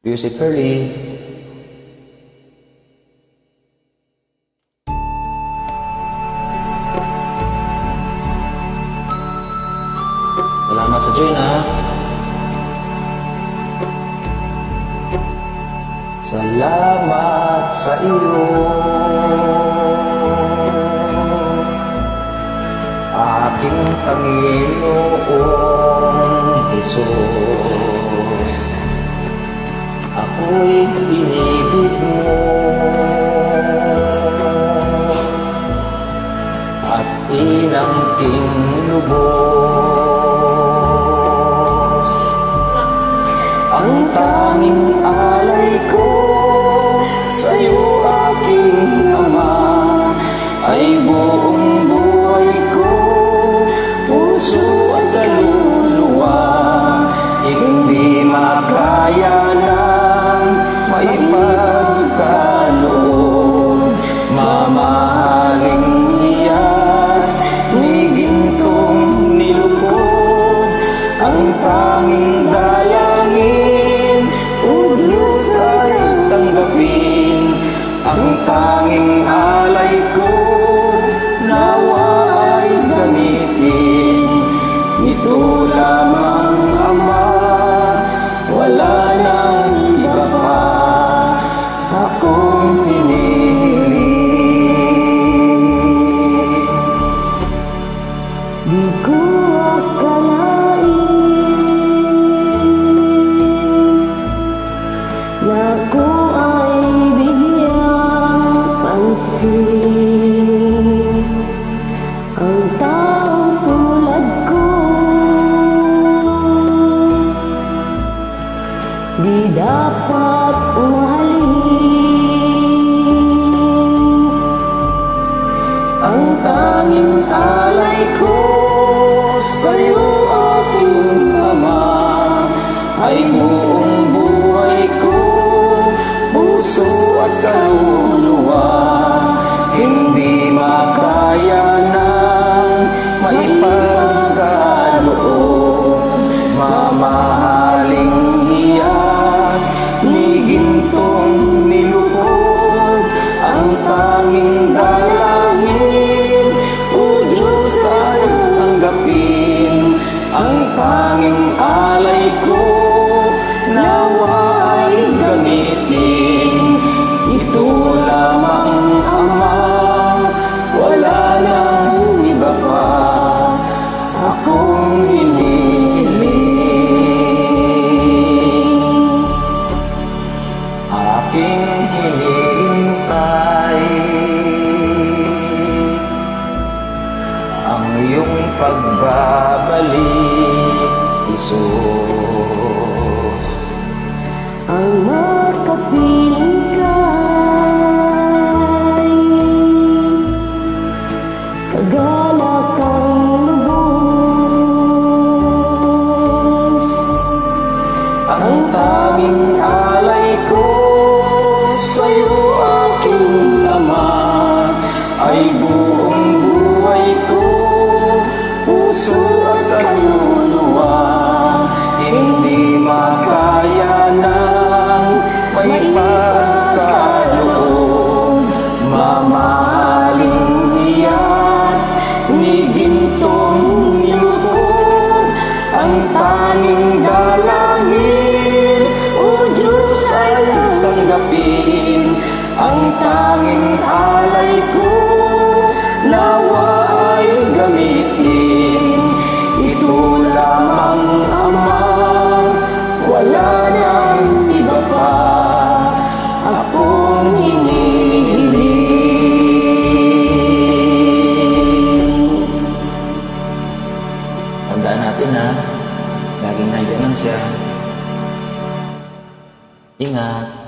Music Pearly. Salamat sa join ha. Salamat sa iyo, aking Panginoong Jesus. Ako'y inibig mo at inangking lubos. Ang tanging alay ko sa'yo, aking Ama, ay buong buhay ko, puso at kaluluwa. Hindi makaya ng maipagkaloob, mamahaling hiyas ni gintong nilukog. Ang tanging dalangin, o Diyos, ay tanggapin. Ang tanging alay ko, nawa ay gamitin. Ito lamang, Ama, wala nang iba pa akong hinihiling. Di ko akalain na ako ay bigyang pansin. Ang taong tulad ko di dapat mahalin. Ang tanging alay ko sa'yo, aking Ama, ay buong buhay ko, puso at kaluluwa. Hindi makaya ng maipagkaloob, mamahaling hiyas ni gintong nilukog. Ang tanging dalangin, o Diyos, ay tanggapin. Ang tanging alay ko, nawa ay gamitin. Ito lamang, Ama, wala nang iba pa akong hinihiling. Aking hinihintay ang iyong pagbabalik, Jesus. Ang makapiling ka'y kagalakang lubos. Ang tanging alay ko sa'yo, aking Ama, ay buong buhay ko, puso at kaluluwa. Hindi makaya ng maipagkaloob, mamahaling hiyas ni gintong nilukog. Ang tanging dalangin, o Diyos, ay tanggapin. Ang tanging alay ko, nawa ay gamitin. Ito lamang, Ama, wala nang iba pa akong hinihiling. Tandaan natin ha, laging nandiyan lang siya. Ingat.